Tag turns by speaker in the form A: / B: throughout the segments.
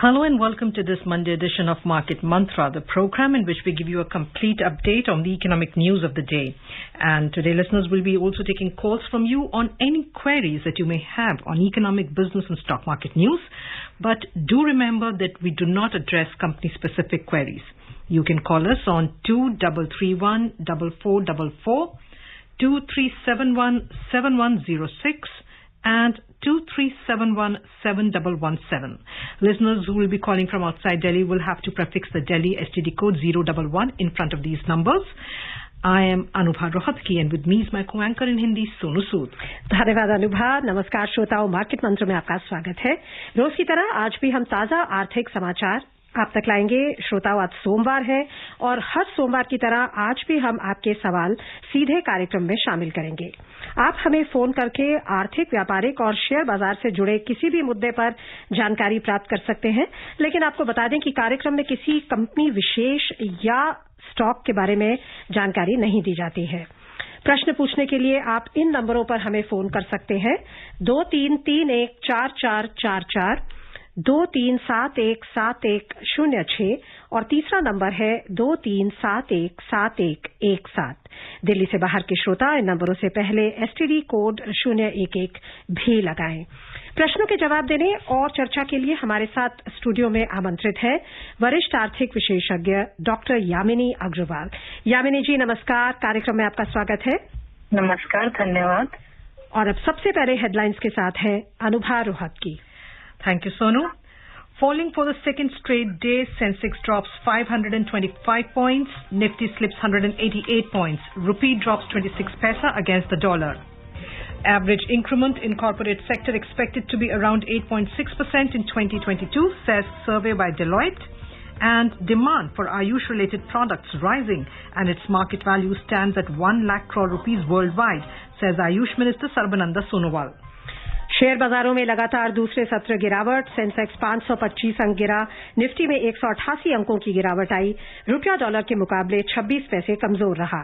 A: Hello and welcome to this Monday edition of Market Mantra, the program in which we give you a complete update on the economic news of the day. And today listeners will be also taking calls from you on any queries that you may have on economic, business and stock market news. But do remember that we do not address company-specific queries. You can call us on 2331-4444, 2371-7106 and 2371-7117. Listeners who will be calling from outside Delhi will have to prefix the Delhi STD code 011 in front of these numbers. I am Anubha Rohatgi and with me is my co-anchor in Hindi, Sonu Sood.
B: धन्यवाद अनुभा। नमस्कार श्रोताओं, market मंत्र में आपका स्वागत है। रोज की तरह आज भी हम ताजा आर्थिक समाचार आप तक लाएंगे। श्रोताओं, आज सोमवार है और हर सोमवार की तरह आज भी हम आपके सवाल सीधे कार्यक्रम में शामिल करेंगे। आप हमें फोन करके आर्थिक, व्यापारिक और शेयर बाजार से जुड़े किसी भी मुद्दे पर जानकारी प्राप्त कर सकते हैं, लेकिन आपको बता दें कि कार्यक्रम में किसी कंपनी विशेष या स्टॉक के बारे में जानकारी नहीं दी जाती है। प्रश्न पूछने के लिए आप इन नंबरों पर हमें फोन कर सकते हैं 23314444, 23717106 और तीसरा नंबर है 23717117। दिल्ली से बाहर के श्रोता इन नंबरों से पहले एसटीडी कोड 011 भी लगाएं। प्रश्नों के जवाब देने और चर्चा के लिए हमारे साथ स्टूडियो में आमंत्रित है वरिष्ठ आर्थिक विशेषज्ञ डॉक्टर यामिनी अग्रवाल। यामिनी जी नमस्कार, कार्यक्रम में आपका स्वागत है।
C: नमस्कार, धन्यवाद।
B: और अब सबसे पहले हेडलाइंस के साथ है Anubha Rohatgi.
A: Thank you, Sonu. Falling for the second straight day, Sensex drops 525 points, Nifty slips 188 points, Rupee drops 26 paisa against the dollar. Average increment in corporate sector expected to be around 8.6% in 2022, says survey by Deloitte. And demand for Ayush-related products rising and its market value stands at 1 lakh crore rupees worldwide, says Ayush Minister Sarbananda Sonowal.
B: Share बाजारों में लगातार दूसरे सत्र गिरावट। Sensex 525 अंक गिरा, Nifty में 188 अंकों की गिरावट आई। रुपया डॉलर के मुकाबले 26 पैसे कमजोर रहा।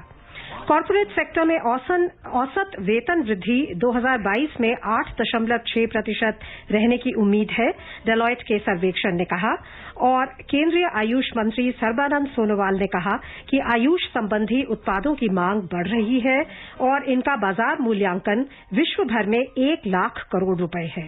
B: कॉर्पोरेट सेक्टर में औसत वेतन वृद्धि 2022 में 8.6% रहने की उम्मीद है, डेलॉयट के सर्वेक्षण ने कहा। और केंद्रीय आयुष मंत्री सर्बानंद सोनोवाल ने कहा कि आयुष संबंधी उत्पादों की मांग बढ़ रही है और इनका बाजार मूल्यांकन विश्व भर में 1 लाख करोड़ रुपए है।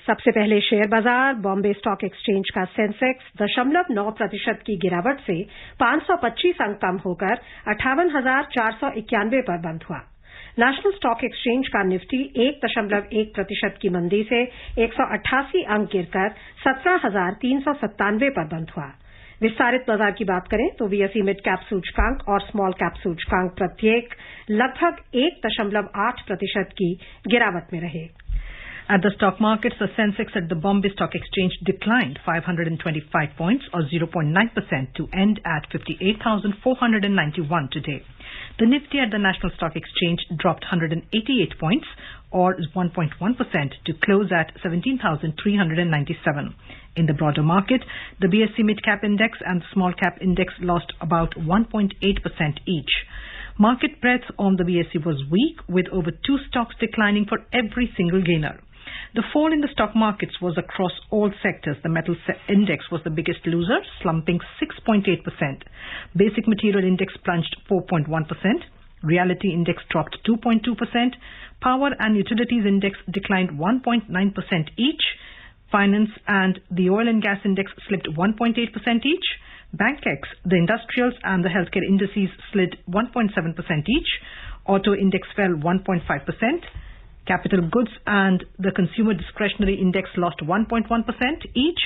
B: सबसे पहले शेयर बाजार। बॉम्बे स्टॉक एक्सचेंज का सेंसेक्स 0.9% की गिरावट से 525 अंक कम होकर 58,491 पर बंद हुआ। नेशनल स्टॉक एक्सचेंज का निफ्टी 1.1% की मंदी से 188 अंक गिरकर 17,397 पर बंद हुआ। विस्तारित बाजार की बात करें तो बीएसई मिड कैप सूचकांक और स्मॉल कैप सूचकांक प्रत्येक लगभग 1.8% की गिरावट में रहे।
A: At the stock markets, the Sensex at the Bombay Stock Exchange declined 525 points or 0.9% to end at 58,491 today. The Nifty at the National Stock Exchange dropped 188 points or 1.1% to close at 17,397. In the broader market, the BSE Mid Cap Index and the Small Cap Index lost about 1.8% each. Market breadth on the BSE was weak, with over 2 stocks declining for every single gainer. The fall in the stock markets was across all sectors. The metal index was the biggest loser, slumping 6.8%. Basic material index plunged 4.1%. Realty index dropped 2.2%. Power and utilities index declined 1.9% each. Finance and the oil and gas index slipped 1.8% each. BankX, the industrials and the healthcare indices slid 1.7% each. Auto index fell 1.5%. Capital goods and the consumer discretionary index lost 1.1% each.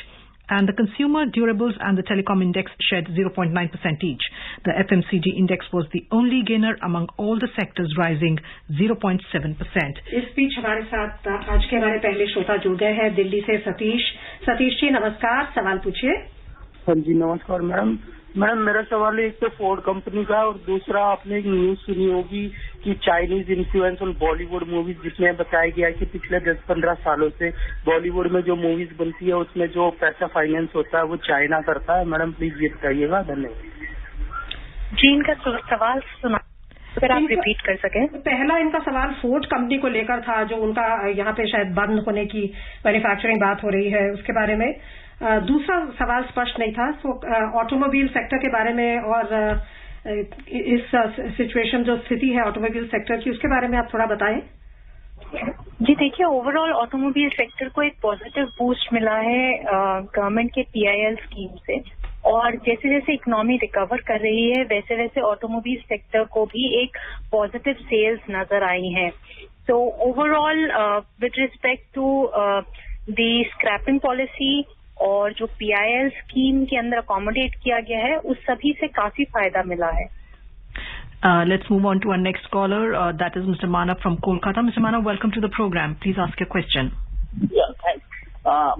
A: And the consumer durables and the telecom index shed 0.9% each. The FMCG index was the only gainer among all the sectors, rising 0.7%.
B: इस बीच हमारे साथ आज के हमारे पहले श्रोता जुड़ गए हैं दिल्ली से सतीश। सतीश जी नमस्कार, सवाल पूछिए।
C: हाँ जी नमस्कार मैडम। मैडम मेरा सवाल है, एक तो फोर्ड कंपनी का और दूसरा आपने एक न्यूज सुनी होगी कि चाइनीज इन्फ्लुएंस और बॉलीवुड मूवीज, जिसमें बताया गया है कि पिछले 10-15 सालों से बॉलीवुड में जो मूवीज बनती है उसमें जो पैसा फाइनेंस होता है वो चाइना करता है। मैडम प्लीज ये बताइएगा। धन्यवाद।
D: जी, इनका सवाल सुना, अगर आप रिपीट कर सकें।
B: पहला इनका सवाल फोर्ड कंपनी को लेकर था, जो उनका यहाँ पे शायद बंद होने की मैन्युफैक्चरिंग बात हो रही है, उसके बारे में। दूसरा सवाल स्पष्ट नहीं था, सो ऑटोमोबाइल सेक्टर के बारे में और इस सिचुएशन जो स्थिति है ऑटोमोबाइल सेक्टर की, उसके बारे में आप थोड़ा बताएं।
D: जी देखिए, ओवरऑल ऑटोमोबाइल सेक्टर को एक पॉजिटिव बूस्ट मिला है गवर्नमेंट के PIL स्कीम से, और जैसे जैसे इकोनॉमी रिकवर कर रही है वैसे वैसे ऑटोमोबाइल सेक्टर को भी एक पॉजिटिव सेल्स नजर आई हैं। So overall with respect to the scrapping policy और जो PIL स्कीम के अंदर अकोमोडेट किया गया है, उस सभी से काफी फायदा मिला है।
A: Let's move on to our next caller. That is Mr. Mana from Kolkata. Mr. Mana, welcome to the program. Please ask your question.
C: Yeah, thanks.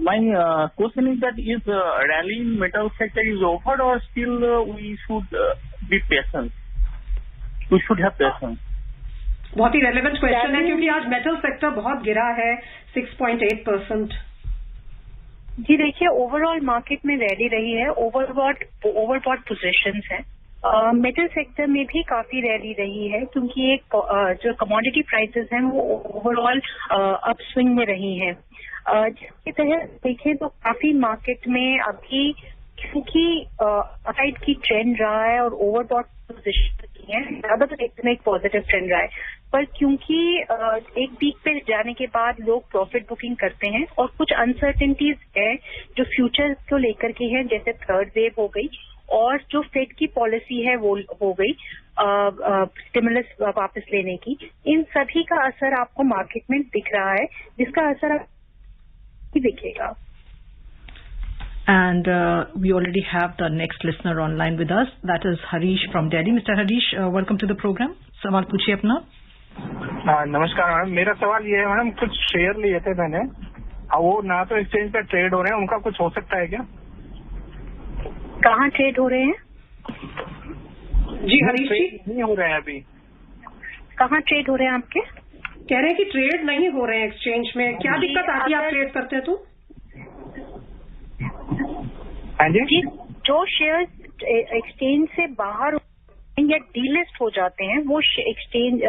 C: My question is that is rally in metal sector is offered or still we should be patient? We should have patience.
B: बहुत ही relevant question है, क्योंकि आज metal sector बहुत गिरा है 6.8%।
D: जी देखिए, overall market में rally रही है, ओवरबॉट पोजीशंस है। मेटल सेक्टर में भी काफी रैली रही है, क्योंकि एक जो कमोडिटी प्राइसेस हैं वो ओवरऑल अपस्विंग में रही हैं। जिसके तहत देखें तो काफी मार्केट में अभी, क्योंकि अपसाइड की ट्रेंड रहा है और ओवरबॉट पोजीशन की है, ज्यादातर एक पॉजिटिव ट्रेंड रहा है, पर क्योंकि एक पीक पे जाने के बाद लोग प्रॉफिट बुकिंग करते हैं और कुछ अनसर्टेनिटीज है जो फ्यूचर को लेकर के है, जैसे थर्ड वेव हो गई और जो फेड की पॉलिसी है वो हो गई स्टिमुलस वापस लेने की, इन सभी का असर आपको मार्केट में दिख रहा है, जिसका असर आपको दिखेगा।
A: And we already have the next listener online with us. That is Harish from Delhi. Mr. Harish, welcome to the program. सवाल पूछिए अपना।
E: नमस्कार मैडम, मेरा सवाल ये है मैडम, कुछ शेयर लिए थे मैंने, वो ना तो एक्सचेंज पे ट्रेड हो रहे हैं, उनका कुछ हो सकता है क्या?
D: कहाँ ट्रेड हो रहे हैं?
B: जी हरीश जी,
E: नहीं हो रहे हैं अभी।
D: कहाँ ट्रेड हो रहे हैं आपके?
B: कह रहे हैं कि ट्रेड नहीं हो रहे हैं एक्सचेंज में। क्या दिक्कत आती है आप ट्रेड करते हैं तो?
E: हाँ जी,
D: जो शेयर्स एक्सचेंज से बाहर या डीलिस्ट हो जाते हैं वो एक्सचेंज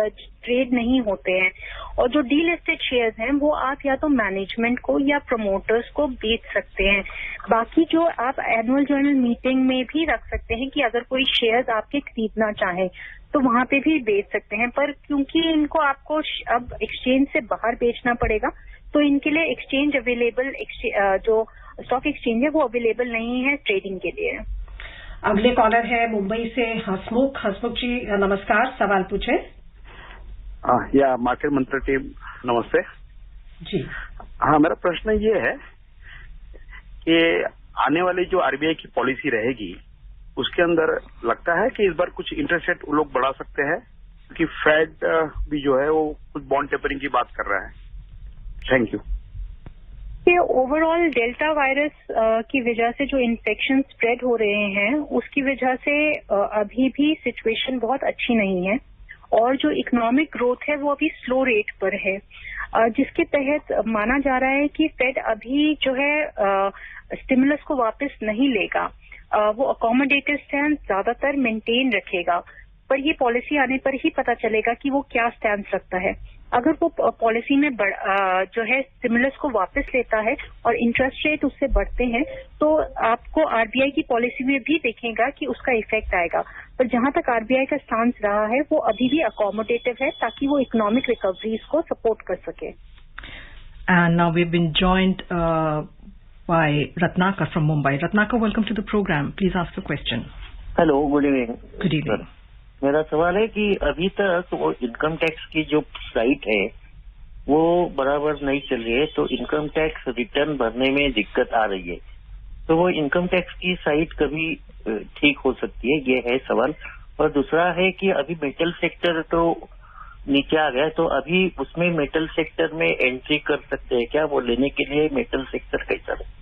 D: ट्रेड नहीं होते हैं, और जो डीलिस्टेड शेयर्स हैं वो आप या तो मैनेजमेंट को या प्रमोटर्स को बेच सकते हैं। बाकी जो आप एनुअल जनरल मीटिंग में भी रख सकते हैं कि अगर कोई शेयर्स आपके खरीदना चाहे तो वहां पे भी बेच सकते हैं, पर क्योंकि इनको आपको अब एक्सचेंज से बाहर बेचना पड़ेगा तो इनके लिए एक्सचेंज अवेलेबल जो स्टॉक एक्सचेंज है वो अवेलेबल नहीं है ट्रेडिंग के लिए।
B: अगले कॉलर है मुंबई से हसमुख। हसमुख जी नमस्कार, सवाल पूछे।
F: या मार्केट मंत्र टीम नमस्ते
B: जी।
F: हाँ, मेरा प्रश्न ये है कि आने वाली जो RBI की पॉलिसी रहेगी उसके अंदर लगता है कि इस बार कुछ इंटरेस्ट रेट लोग बढ़ा सकते हैं, क्योंकि फेड भी जो है वो कुछ बॉन्ड टेपरिंग की बात कर रहा है। Thank you.
D: Overall delta virus की वजह से जो इन्फेक्शन स्प्रेड हो रहे हैं उसकी वजह से अभी भी सिचुएशन बहुत अच्छी नहीं है, और जो इकोनॉमिक ग्रोथ है वो अभी स्लो रेट पर है, जिसके तहत माना जा रहा है कि फेड अभी जो है स्टिमुलस को वापस नहीं लेगा, वो अकोमोडेटिव स्टैंड ज्यादातर मेंटेन रखेगा, पर ये पॉलिसी आने पर ही पता चलेगा कि वो क्या स्टैंड रखता है। अगर वो पॉलिसी में जो है स्टिमुलस को वापस लेता है और इंटरेस्ट रेट उससे बढ़ते हैं तो आपको RBI की पॉलिसी में भी देखेगा कि उसका इफेक्ट आएगा, पर जहां तक RBI का स्टांस रहा है वो अभी भी अकोमोडेटिव है ताकि वो इकोनॉमिक रिकवरीज को सपोर्ट कर सके।
A: And now we've been joined by Ratnakar from Mumbai. Ratnakar, welcome to the program. Please ask the question.
G: Hello, good evening.
A: Good evening.
G: मेरा सवाल है कि अभी तक वो इनकम टैक्स की जो साइट है वो बराबर नहीं चल रही है, तो इनकम टैक्स रिटर्न भरने में दिक्कत आ रही है, तो वो इनकम टैक्स की साइट कभी ठीक हो सकती है, ये है सवाल। और दूसरा है कि अभी मेटल सेक्टर तो नीचे आ गया, तो अभी उसमें मेटल सेक्टर में एंट्री कर सकते हैं क्या? वो लेने के लिए मेटल सेक्टर कैसा है?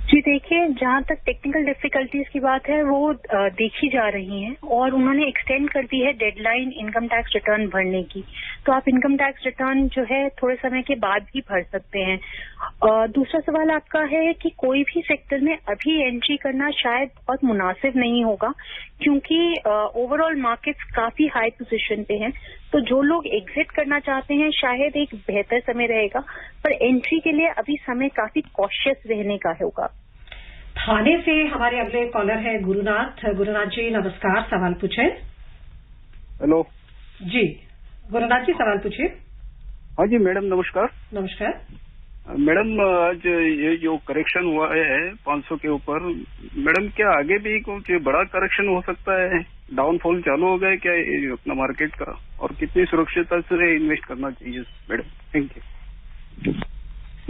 D: जी देखिए, जहाँ तक टेक्निकल डिफिकल्टीज की बात है वो देखी जा रही हैं और उन्होंने एक्सटेंड कर दी है डेडलाइन इनकम टैक्स रिटर्न भरने की। तो आप इनकम टैक्स रिटर्न जो है थोड़े समय के बाद ही भर सकते हैं। दूसरा सवाल आपका है कि कोई भी सेक्टर में अभी एंट्री करना शायद बहुत मुनासिब नहीं होगा, क्योंकि ओवरऑल मार्केट्स काफी हाई पोजीशन पे हैं। तो जो लोग एग्जिट करना चाहते हैं शायद एक बेहतर समय रहेगा, पर एंट्री के लिए अभी समय काफी कॉशियस रहने का होगा।
B: थाने से हमारे अगले कॉलर है गुरुनाथ। गुरुनाथ जी नमस्कार, सवाल पूछे।
H: हेलो
B: जी गुरुनाथ जी, सवाल पूछिए।
H: हाँ जी मैडम, नमस्कार।
B: नमस्कार
H: मैडम, आज ये जो करेक्शन हुआ है 500 के ऊपर, मैडम क्या आगे भी कुछ बड़ा करेक्शन हो सकता है? डाउनफॉल चालू हो गया क्या ये अपना मार्केट का, और कितनी सुरक्षितता से इन्वेस्ट करना चाहिए मैडम? Thank you.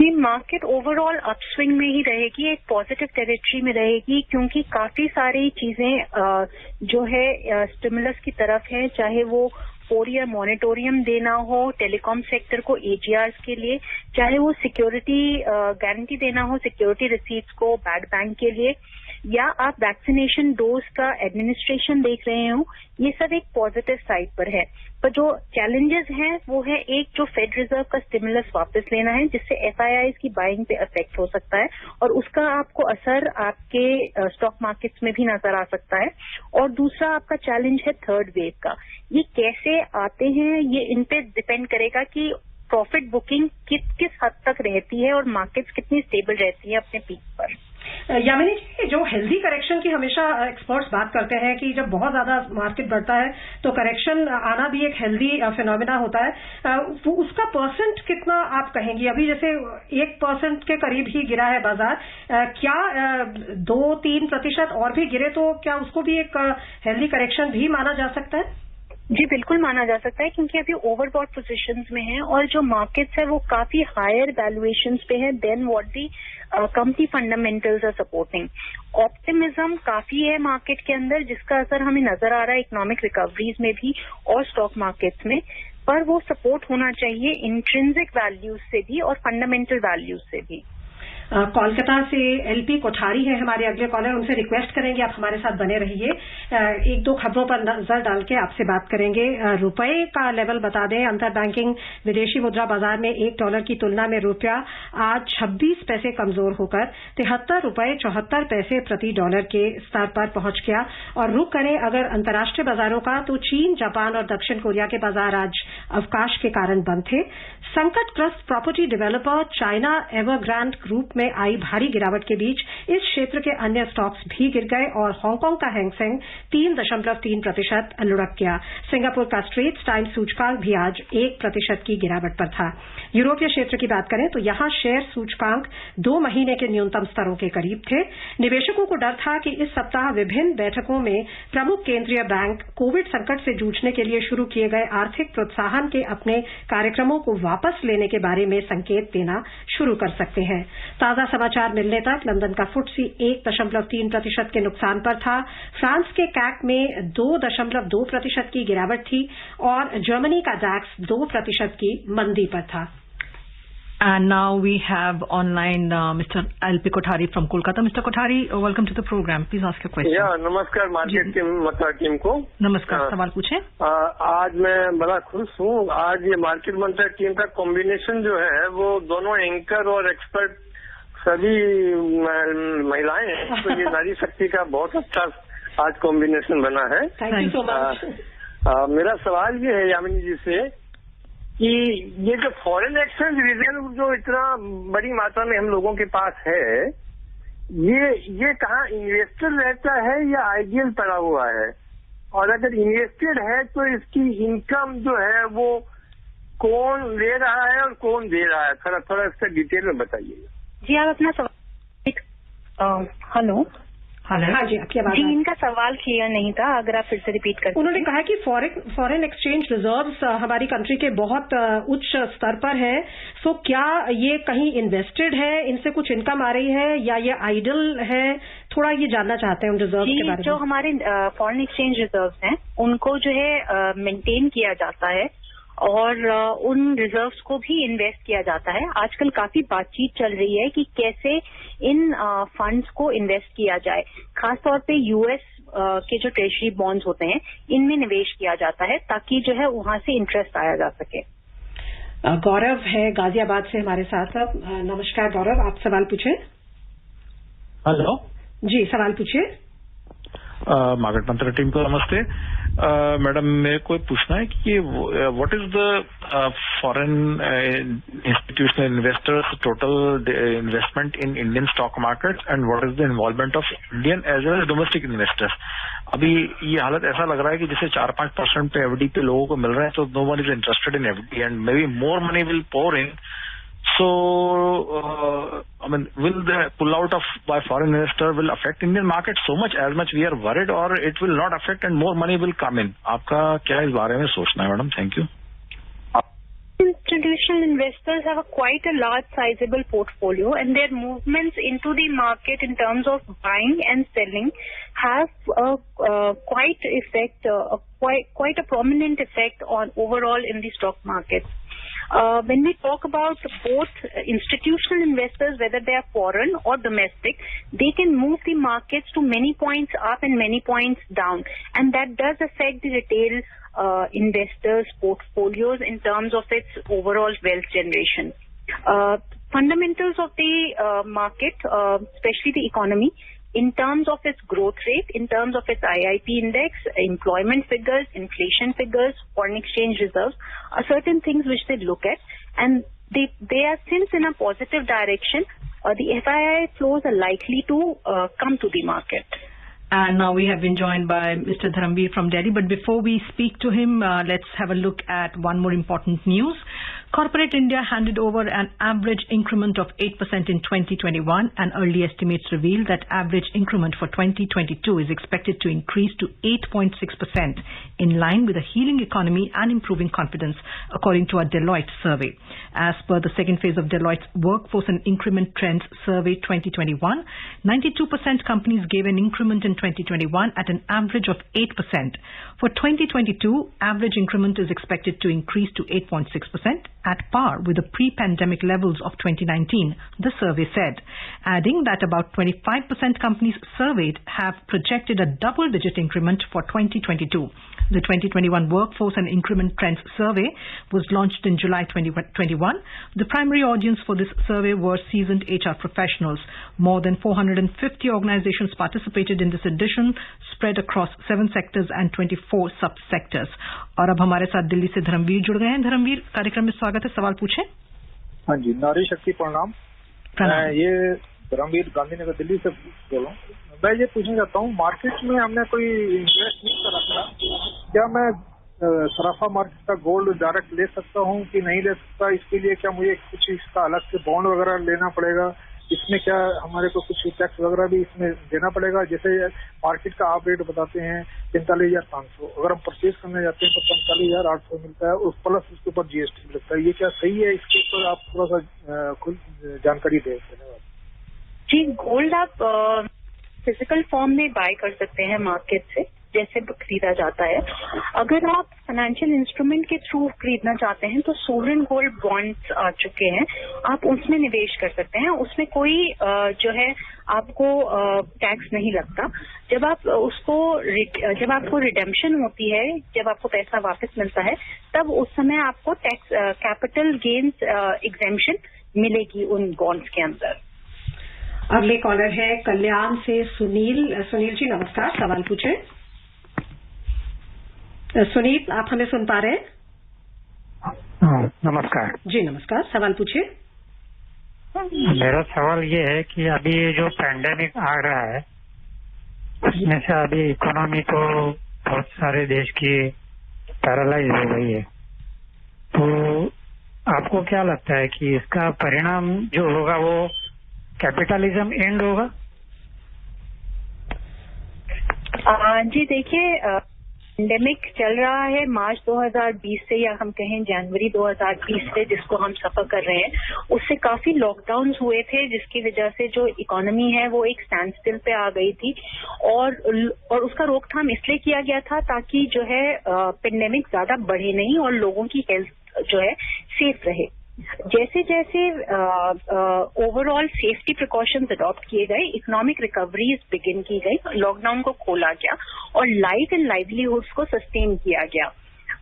D: ये मार्केट ओवरऑल अपस्विंग में ही रहेगी, एक पॉजिटिव टेरिटरी में रहेगी, क्योंकि काफी सारी चीजें जो है स्टिमुलस की तरफ है, चाहे वो 4 ईयर मॉनिटोरियम देना हो टेलीकॉम सेक्टर को एजीआरस के लिए, चाहे वो सिक्योरिटी गारंटी देना हो सिक्योरिटी रिसीट्स को बैड बैंक के लिए, या आप वैक्सीनेशन डोज का एडमिनिस्ट्रेशन देख रहे हो, ये सब एक पॉजिटिव साइड पर है। पर जो चैलेंजेस हैं वो है, एक जो फेड रिजर्व का स्टिमुलस वापस लेना है, जिससे एफआईआईज की बाइंग पे इफेक्ट हो सकता है और उसका आपको असर आपके स्टॉक मार्केट्स में भी नजर आ सकता है। और दूसरा आपका चैलेंज है थर्ड वेव का। ये कैसे आते हैं ये इन पे डिपेंड करेगा कि प्रॉफिट बुकिंग किस हद तक रहती है और मार्केट्स कितनी स्टेबल रहती है अपने पीक पर।
B: यामिनी जी, जो हेल्दी करेक्शन की हमेशा एक्सपर्ट्स बात करते हैं कि जब बहुत ज्यादा मार्केट बढ़ता है तो करेक्शन आना भी एक हेल्दी फिनोमिना होता है, उसका परसेंट कितना आप कहेंगी? अभी जैसे 1% के करीब ही गिरा है बाजार, क्या 2-3% और भी गिरे तो क्या उसको भी एक हेल्दी करेक्शन भी माना जा सकता है?
D: जी बिल्कुल माना जा सकता है, क्योंकि अभी ओवरबॉट पोजीशंस में है और जो मार्केट्स है वो काफी हायर वैल्यूएशंस पे है then what the company fundamentals are supporting. Optimism काफी है मार्केट के अंदर, जिसका असर हमें नजर आ रहा है इकोनॉमिक रिकवरीज में भी और स्टॉक मार्केट्स में, पर वो सपोर्ट होना चाहिए इंट्रिंसिक वैल्यूज से भी और फंडामेंटल वैल्यूज से भी।
B: कोलकाता से एलपी कोठारी है हमारे अगले कॉलर, उनसे रिक्वेस्ट करेंगे आप हमारे साथ बने रहिए। 1-2 खबरों पर नजर डाल के आपसे बात करेंगे। रुपए का लेवल बता दें, अंतर बैंकिंग विदेशी मुद्रा बाजार में $1 की तुलना में रुपया आज 26 पैसे कमजोर होकर 73 रुपए 74 पैसे प्रति डॉलर के स्तर पर पहुंच गया। और रुक करें अगर अंतर्राष्ट्रीय बाजारों का, तो चीन, जापान और दक्षिण कोरिया के बाजार आज अवकाश के कारण बंद थे। संकटग्रस्त प्रॉपर्टी डेवलपर चाइना एवरग्रांड ग्रुप में आई भारी गिरावट के बीच इस क्षेत्र के अन्य स्टॉक्स भी गिर गए और हांगकांग का हैंगसेंग 3.3% लुढ़क गया। सिंगापुर का स्ट्रेट्स टाइम्स सूचकांक भी आज 1% की गिरावट पर था। यूरोपीय क्षेत्र की बात करें तो यहां शेयर सूचकांक 2 महीने के न्यूनतम स्तरों के करीब थे। निवेशकों को डर था कि इस सप्ताह विभिन्न बैठकों में प्रमुख केंद्रीय बैंक कोविड संकट से जूझने के लिए शुरू किए गए आर्थिक प्रोत्साहन के अपने कार्यक्रमों को वापस लेने के बारे में संकेत देना शुरू कर सकते हैं। ताजा समाचार मिलने तक लंदन का फुट्सी 1.3% के नुकसान पर था। फ्रांस के कैक में 2.2% की गिरावट थी और जर्मनी का डैक्स 2% की मंदी पर था।
A: And now we have online Mr. LP Kothari from Kolkata. Mr. Kothari, welcome to the program. Please ask your question.
I: नमस्कार मार्केट टीम को।
A: नमस्कार, सवाल पूछें।
I: आज मैं बड़ा खुश हूँ। आज ये मार्केट मंत्र टीम का कॉम्बिनेशन जो है वो दोनों एंकर और एक्सपर्ट सभी महिलाएं हैं, तो ये नारी शक्ति का बहुत अच्छा आज कॉम्बिनेशन बना है।
B: Thank you so much.
I: मेरा सवाल ये है यामिनी जी से कि ये जो फॉरेन एक्सचेंज रिजर्व जो इतना बड़ी मात्रा में हम लोगों के पास है, ये कहाँ इन्वेस्टेड रहता है या आइडियल पड़ा हुआ है? और अगर इन्वेस्टेड है तो इसकी इनकम जो है वो कौन ले रहा है और कौन दे रहा है? थोड़ा इसका डिटेल में बताइएगा।
D: जी आप अपना सवाल हेलो
B: हाँ जी, आपकी आवाज।
D: जी इनका सवाल क्लियर नहीं था, अगर आप फिर से रिपीट कर।
B: उन्होंने कहा कि फॉरेन एक्सचेंज रिजर्व्स हमारी कंट्री के बहुत उच्च स्तर पर है, सो क्या ये कहीं इन्वेस्टेड है, इनसे कुछ इनकम आ रही है या ये आइडल है? थोड़ा ये जानना चाहते हैं उन रिजर्व के बारे में।
D: जो हमारे फॉरेन एक्सचेंज रिजर्व्स हैं उनको जो है मेंटेन किया जाता है और उन रिजर्व्स को भी इन्वेस्ट किया जाता है। आजकल काफी बातचीत चल रही है कि कैसे इन फंड्स को इन्वेस्ट किया जाए। खासतौर पे यूएस के जो ट्रेजरी बॉन्ड्स होते हैं इनमें निवेश किया जाता है ताकि जो है वहां से इंटरेस्ट आया जा सके।
B: गौरव है गाजियाबाद से हमारे साथ। नमस्कार गौरव, आप सवाल पूछे।
J: हेलो
B: जी, सवाल पूछिए।
J: मार्केट मंत्र टीम को नमस्ते। मैडम, मेरे को पूछना है कि what is the foreign institutional investors total investment in Indian stock market and what is the involvement of Indian as well as domestic investors. अभी ये हालत ऐसा लग रहा है कि जैसे 4-5% पे एफडी पे लोगों को मिल रहा है, तो no one is interested in FD and maybe more money will pour in. So, will the pull-out by foreign investor will affect Indian market so much as much we are worried, or it will not affect and more money will come in? आपका क्या इस बारे में सोचना है, madam? Thank you.
D: Institutional investors have quite a large sizable portfolio, and their movements into the market in terms of buying and selling have quite a prominent effect on overall in the stock market. When we talk about both institutional investors, whether they are foreign or domestic, they can move the markets to many points up and many points down, and that does affect the retail investors' portfolios in terms of its overall wealth generation. Fundamentals of the market, especially the economy, in terms of its growth rate, in terms of its IIP index, employment figures, inflation figures, foreign exchange reserves, are certain things which they look at, and they are since in a positive direction. The FII flows are likely to come to the market.
A: And now we have been joined by Mr. Dharamveer from Delhi. But before we speak to him, let's have a look at one more important news. Corporate India handed over an average increment of 8% in 2021, and early estimates reveal that average increment for 2022 is expected to increase to 8.6%, in line with a healing economy and improving confidence, according to a Deloitte survey. As per the second phase of Deloitte's Workforce and Increment Trends Survey 2021, 92% companies gave an increment in 2021 at an average of 8%. For 2022, average increment is expected to increase to 8.6%, at par with the pre-pandemic levels of 2019, the survey said, adding that about 25% companies surveyed have projected a double-digit increment for 2022. The 2021 Workforce and Increment Trends Survey was launched in July 2021. The primary audience for this survey were seasoned HR professionals. More than 450 organizations participated in this edition, spread across 7 sectors and 24 sub-sectors. और अब हमारे साथ दिल्ली से धर्मवीर जुड़ गए हैं। धर्मवीर, कार्यक्रम में स्वागत है, सवाल पूछें।
E: हाँ जी, नारी शक्ति प्रणाम। ये धर्मवीर गांधीनगर दिल्ली से बोल रहा हूँ। मैं ये पूछना चाहता हूँ, मार्केट में हमने कोई इन्वेस्ट नहीं कर रखा, क्या मैं सराफा मार्केट का गोल्ड डायरेक्ट ले सकता हूँ कि नहीं ले सकता? इसके लिए क्या मुझे कुछ इसका अलग से बॉन्ड वगैरह लेना पड़ेगा? इसमें क्या हमारे को कुछ टैक्स वगैरह भी इसमें देना पड़ेगा? जैसे मार्केट का आप रेट बताते हैं 45,500, अगर हम परचेज करने जाते हैं तो 45,800 मिलता है, और प्लस उसके ऊपर जीएसटी लगता है। ये क्या सही है? इसके ऊपर आप थोड़ा सा खुद जानकारी दें। धन्यवाद
D: जी। गोल्ड आप फिजिकल फॉर्म में बाय कर सकते हैं मार्केट से, जैसे खरीदा जाता है। अगर आप फाइनेंशियल इंस्ट्रूमेंट के थ्रू खरीदना चाहते हैं तो सोवरेन गोल्ड बॉन्ड्स आ चुके हैं, आप उसमें निवेश कर सकते हैं। उसमें कोई जो है आपको टैक्स नहीं लगता। जब आपको रिडेम्पशन होती है, जब आपको पैसा वापस मिलता है, तब उस समय आपको टैक्स कैपिटल गेन्स एग्जेम्पशन मिलेगी उन बॉन्ड्स के अंदर।
B: अगले कॉलर है कल्याण से सुनील। सुनील जी नमस्कार, सवाल पूछें। सुनील, आप हमें सुन पा रहे हैं?
K: नमस्कार
B: जी नमस्कार, सवाल पूछिए।
K: मेरा सवाल ये है कि अभी जो पैंडेमिक आ रहा है उसमें से अभी इकोनॉमी तो बहुत सारे देश की पैरालाइज हो गई है, तो आपको क्या लगता है कि इसका परिणाम जो होगा वो कैपिटलिज्म एंड होगा?
D: जी देखिए, पेंडेमिक चल रहा है मार्च 2020 से, या हम कहें जनवरी 2020 से, जिसको हम सफर कर रहे हैं, उससे काफी लॉकडाउन्स हुए थे, जिसकी वजह से जो इकोनॉमी है वो एक स्टैंड स्टिल पे आ गई थी। और उसका रोकथाम इसलिए किया गया था ताकि जो है पेंडेमिक ज्यादा बढ़े नहीं और लोगों की हेल्थ जो है सेफ रहे। जैसे जैसे ओवरऑल सेफ्टी प्रिकॉशंस अडॉप्ट किए गए, इकोनॉमिक रिकवरीज बिगिन की गई, लॉकडाउन को खोला गया और लाइफ एंड लाइवलीहुड्स को सस्टेन किया गया।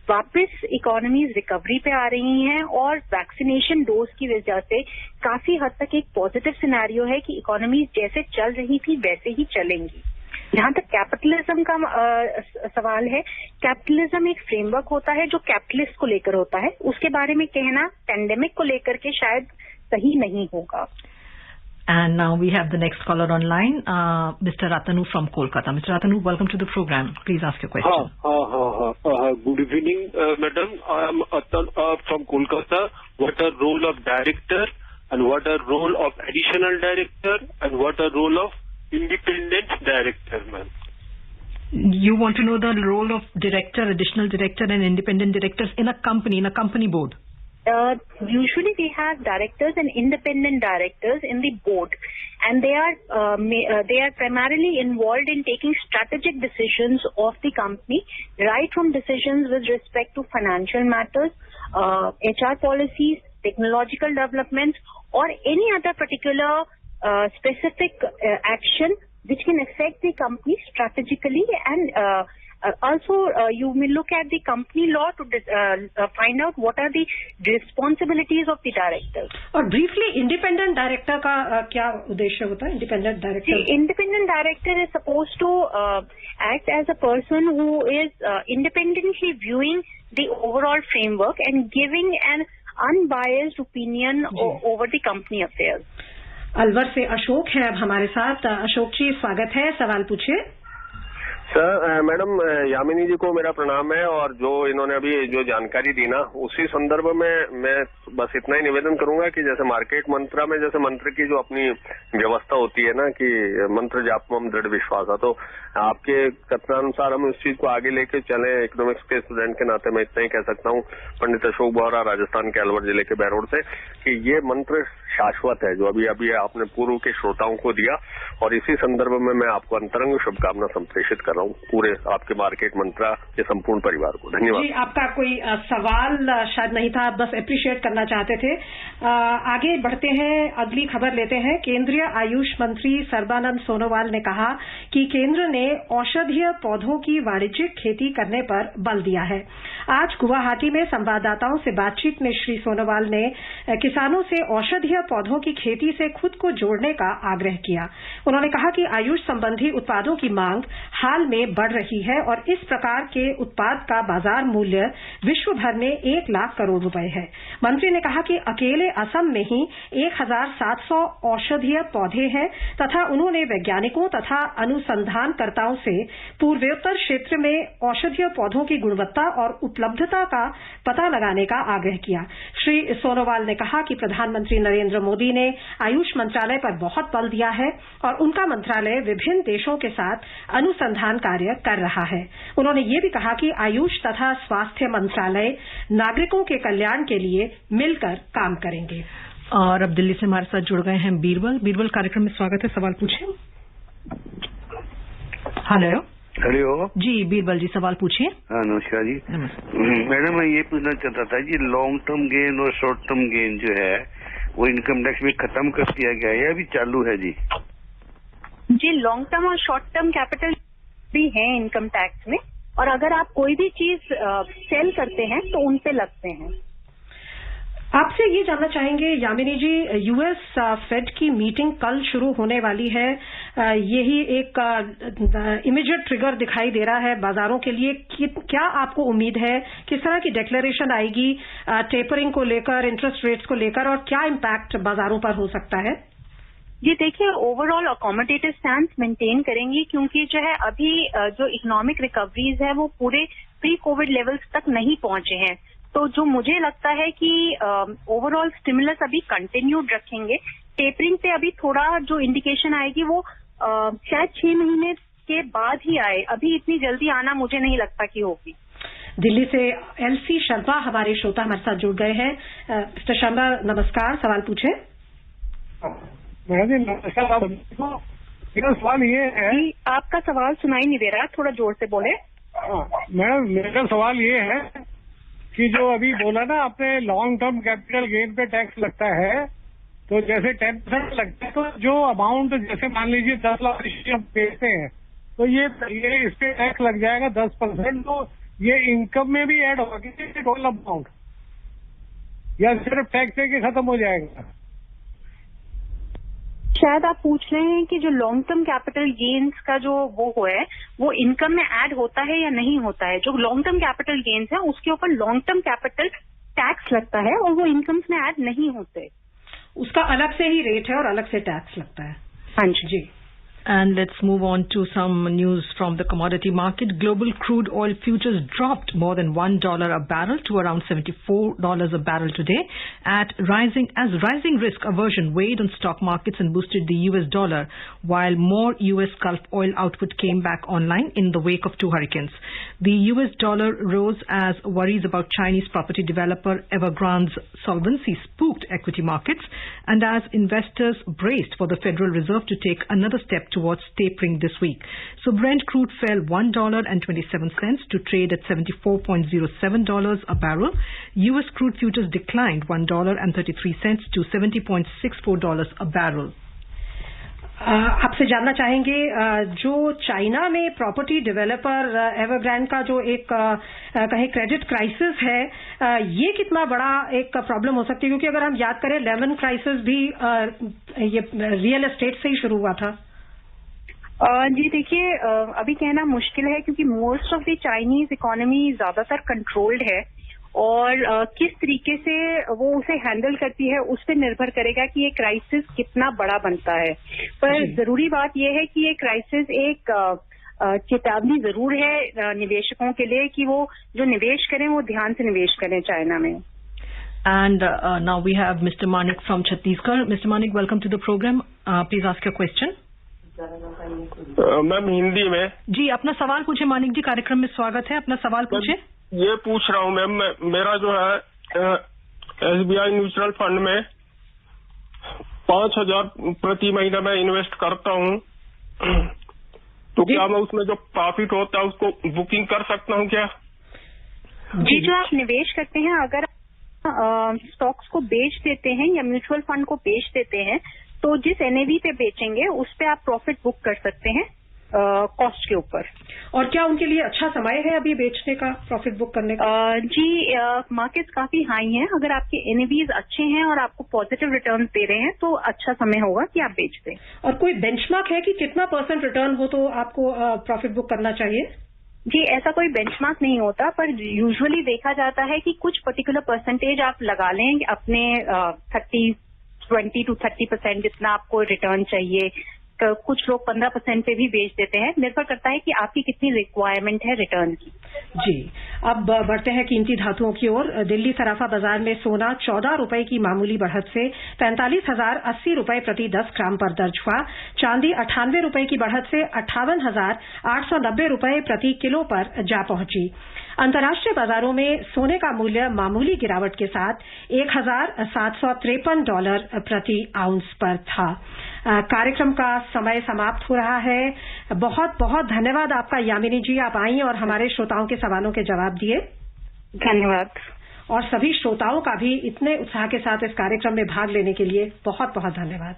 D: वापस इकोनॉमीज रिकवरी पे आ रही हैं और वैक्सीनेशन डोज की वजह से काफी हद तक एक पॉजिटिव सिनेरियो है कि इकोनॉमीज जैसे चल रही थी वैसे ही चलेंगी। जहां तक कैपिटलिज्म का सवाल है, कैपिटलिज्म एक फ्रेमवर्क होता है जो कैपिटलिस्ट को लेकर होता है, उसके बारे में कहना पैंडेमिक को लेकर के शायद सही नहीं होगा।
A: And now we have the next caller online, Mr. Ratanu from Kolkata. Mr. Ratanu, welcome to the program. Please ask your question.
L: Good evening, madam. I am Atan from Kolkata. What are role of director and what are role of additional director and what are role of independent director, ma'am?
A: You want to know the role of director, additional director and independent directors in a company board?
D: Usually we have directors and independent directors in the board, and they are primarily involved in taking strategic decisions of the company, right from decisions with respect to financial matters, HR policies, technological developments, or any other particular specific action which can affect the company strategically, and also you may look at the company law to find out what are the responsibilities of the directors.
B: और briefly independent director का क्या उद्देश्य होता है? Independent director,
D: the independent director is supposed to act as a person who is independently viewing the overall framework and giving an unbiased opinion over the company affairs.
B: Alwar से अशोक है अब हमारे साथ। अशोक जी, स्वागत है, सवाल पूछिए।
M: सर, मैडम यामिनी जी को मेरा प्रणाम है, और जो इन्होंने अभी जो जानकारी दी ना, उसी संदर्भ में मैं बस इतना ही निवेदन करूंगा कि जैसे मार्केट मंत्रा में जैसे मंत्र की जो अपनी व्यवस्था होती है ना कि मंत्र जापमम दृढ़ विश्वास, तो आपके कथनानुसार हम इस चीज को आगे लेके चले। इकोनॉमिक्स के स्टूडेंट के नाते मैं इतना ही कह सकता हूँ, पंडित अशोक बोहरा, राजस्थान के अलवर जिले के बहरोड से, कि ये मंत्र शाश्वत है जो अभी आपने पूर्व के श्रोताओं को दिया, और इसी संदर्भ में मैं आपको अंतरंग शुभकामना संप्रेषित कर रहा हूँ पूरे आपके मार्केट मंत्रा के संपूर्ण परिवार को। धन्यवाद
B: जी। आपका कोई सवाल शायद नहीं था, आप बस अप्रिशिएट करना चाहते थे। आगे बढ़ते हैं, अगली खबर लेते हैं। केंद्रीय आयुष मंत्री सर्बानंद सोनोवाल ने कहा कि केंद्र ने औषधीय पौधों की वाणिज्यिक खेती करने पर बल दिया है। आज गुवाहाटी में संवाददाताओं से बातचीत में श्री सोनोवाल ने किसानों से औषधीय पौधों की खेती से खुद को जोड़ने का आग्रह किया। उन्होंने कहा कि आयुष संबंधी उत्पादों की मांग हाल में बढ़ रही है और इस प्रकार के उत्पाद का बाजार मूल्य विश्व भर में 1 लाख करोड़ रुपए है। मंत्री ने कहा कि अकेले असम में ही 1700 औषधीय पौधे हैं तथा उन्होंने वैज्ञानिकों तथा अनुसंधानकर्ताओं से पूर्वोत्तर क्षेत्र में औषधीय पौधों की गुणवत्ता और उपलब्धता का पता लगाने का आग्रह किया। श्री सोनोवाल ने कहा कि प्रधानमंत्री नरेंद्र मोदी ने आयुष मंत्रालय पर बहुत बल दिया है और उनका मंत्रालय विभिन्न देशों के साथ अनुसंधान कार्य कर रहा है। उन्होंने ये भी कहा कि आयुष तथा स्वास्थ्य मंत्रालय नागरिकों के कल्याण के लिए मिलकर काम करेंगे।
A: और अब दिल्ली से हमारे साथ जुड़ गए हैं बीरबल कार्यक्रम में स्वागत है, सवाल पूछिए। हेलो जी, बीरबल जी सवाल पूछिए।
N: नमस्कार जी। मैडम, मैं ये पूछना चाहता था जी, लॉन्ग टर्म गेन और शॉर्ट टर्म गेन जो है वो इनकम टैक्स में खत्म कर दिया गया है या अभी चालू है जी?
D: जी, लॉन्ग टर्म और शॉर्ट टर्म कैपिटल भी है इनकम टैक्स में, और अगर आप कोई भी चीज सेल करते हैं तो उन पे लगते हैं।
B: आपसे ये जानना चाहेंगे यामिनी जी, यूएस फेड की मीटिंग कल शुरू होने वाली है। यही एक इमीडिएट ट्रिगर दिखाई दे रहा है बाजारों के लिए। क्या आपको उम्मीद है, किस तरह की डिक्लेरेशन आएगी टेपरिंग को लेकर, इंटरेस्ट रेट्स को लेकर, और क्या इम्पैक्ट बाजारों पर हो सकता है?
D: जी देखिए, ओवरऑल अकोमोडेटिव स्टैंस मेंटेन करेंगी, क्योंकि जो है अभी जो इकोनॉमिक रिकवरीज है वो पूरे प्री कोविड लेवल्स तक नहीं पहुंचे हैं। तो जो मुझे लगता है कि ओवरऑल स्टिमुलस अभी कंटिन्यूड रखेंगे। टेपरिंग पे अभी थोड़ा जो इंडिकेशन आएगी वो शायद 6 महीने के बाद ही आए, अभी इतनी जल्दी आना मुझे नहीं लगता कि होगी।
B: दिल्ली से एलसी शर्मा हमारे श्रोता हमारे साथ जुड़ गए हैं। मिस्टर शर्मा नमस्कार, सवाल पूछे।
O: मैडम जी नमस्कार। मेरा सवाल ये है,
D: आपका सवाल सुनाई नहीं दे रहा, थोड़ा जोर से बोले।
O: मैडम मेरा सवाल ये है कि जो अभी बोला ना आपने लॉन्ग टर्म कैपिटल गेन पे टैक्स लगता है, तो जैसे 10% लगता है, तो जो अमाउंट जैसे मान लीजिए 10 लाख हम बेचते हैं तो ये इस पे टैक्स लग जाएगा 10%, तो ये इनकम में भी ऐड होगा कि टोटल अमाउंट, या सिर्फ टैक्स देके खत्म हो जाएगा?
D: शायद आप पूछ रहे हैं कि जो लॉन्ग टर्म कैपिटल गेन्स का जो वो है वो इनकम में ऐड होता है या नहीं होता है। जो लॉन्ग टर्म कैपिटल गेन्स है उसके ऊपर लॉन्ग टर्म कैपिटल टैक्स लगता है और वो इनकम्स में ऐड नहीं होते,
B: उसका अलग से ही रेट है और अलग से टैक्स लगता है।
D: हाँ जी।
A: And let's move on to some news from the commodity market. Global crude oil futures dropped more than $1 a barrel to around $74 a barrel today as rising risk aversion weighed on stock markets and boosted the US dollar, while more US Gulf oil output came back online in the wake of two hurricanes. The US dollar rose as worries about Chinese property developer Evergrande's solvency spooked equity markets and as investors braced for the Federal Reserve to take another step towards tapering this week. So Brent crude fell $1.27 to trade at $74.07 a barrel. US crude futures declined $1.33 to $70.64 a barrel.
B: आपसे जानना चाहेंगे, जो China में property developer एवरग्रांड का जो एक कहीं credit crisis है, ये कितना बड़ा एक प्रॉब्लम हो सकती है? क्योंकि अगर हम याद करें लेमन क्राइसिस भी ये रियल एस्टेट से ही शुरू हुआ था।
D: जी देखिए, अभी कहना मुश्किल है क्योंकि most of the Chinese economy ज्यादातर कंट्रोल्ड है और किस तरीके से वो उसे हैंडल करती है उस पर निर्भर करेगा कि ये क्राइसिस कितना बड़ा बनता है। पर जरूरी बात यह है कि ये क्राइसिस एक चेतावनी जरूर है निवेशकों के लिए कि वो जो निवेश करें वो ध्यान से निवेश करें चाइना में।
A: And now we have Mr. Manik from Chhattisgarh. Mr. Manik, welcome to the program. Please ask your question.
P: Ma'am Hindi में।
A: जी, अपना सवाल पूछे। मानिक जी, कार्यक्रम में स्वागत है, अपना सवाल पूछे।
P: ये पूछ रहा हूँ मैम, मेरा जो है SBI म्यूचुअल फंड में 5,000 प्रति महीना मैं इन्वेस्ट करता हूँ, तो क्या मैं उसमें जो प्रॉफिट होता है उसको बुकिंग कर सकता हूँ क्या?
D: जी, जो आप निवेश करते हैं, अगर स्टॉक्स को बेच देते हैं या म्यूचुअल फंड को बेच देते हैं तो जिस NAV पे बेचेंगे उस पे आप प्रॉफिट बुक कर सकते हैं कॉस्ट के ऊपर।
B: और क्या उनके लिए अच्छा समय है अभी बेचने का, प्रॉफिट बुक करने का?
D: जी, मार्केट्स काफी हाई हैं। अगर आपके NAVs अच्छे हैं और आपको पॉजिटिव रिटर्न दे रहे हैं तो अच्छा समय होगा कि आप बेच दें।
B: और कोई बेंचमार्क है कि कितना % रिटर्न हो तो आपको प्रॉफिट बुक करना चाहिए?
D: जी, ऐसा कोई बेंचमार्क नहीं होता, पर यूजुअली देखा जाता है कि कुछ पर्टिकुलर % आप लगा लें अपने 20 to 30% जितना आपको रिटर्न चाहिए। कुछ लोग 15% पे भी बेच देते हैं, निर्भर करता है कि आपकी कितनी रिक्वायरमेंट है रिटर्न की।
B: जी, अब बढ़ते हैं कीमती धातुओं की ओर। दिल्ली सराफा बाजार में सोना 14 रुपए की मामूली बढ़त से 45,080 रुपए प्रति 10 ग्राम पर दर्ज हुआ। चांदी 98 रुपए की बढ़त से 58,890 रुपए प्रति किलो पर जा पहुंची। अंतर्राष्ट्रीय बाजारों में सोने का मूल्य मामूली गिरावट के साथ $1,753 प्रति आउंस पर था। कार्यक्रम का समय समाप्त हो रहा है। बहुत बहुत धन्यवाद आपका यामिनी जी, आप आई और हमारे श्रोताओं के सवालों के जवाब दिए।
D: धन्यवाद।
B: और सभी श्रोताओं का भी इतने उत्साह के साथ इस कार्यक्रम में भाग लेने के लिए बहुत बहुत धन्यवाद।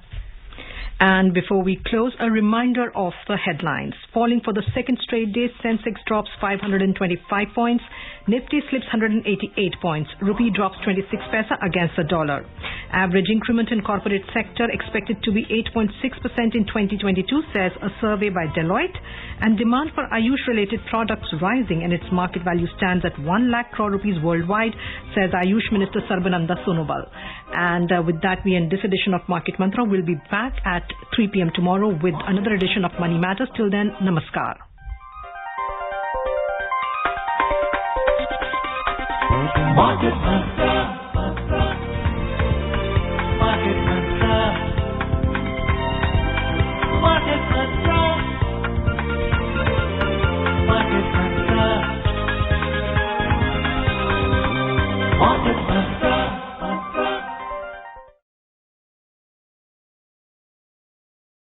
A: And before we close, a reminder of the headlines. Falling for the second straight day, Sensex drops 525 points, Nifty slips 188 points, Rupee drops 26 paisa against the dollar. Average increment in corporate sector expected to be 8.6% in 2022, says a survey by Deloitte. And demand for Ayush-related products rising and its market value stands at 1 lakh crore rupees worldwide, says Ayush Minister Sarbananda Sonobal. And with that, we end this edition of Market Mantra. We'll be back at 3 p.m. tomorrow with another edition of Money Matters. Till then, namaskar.
Q: Market Mantra.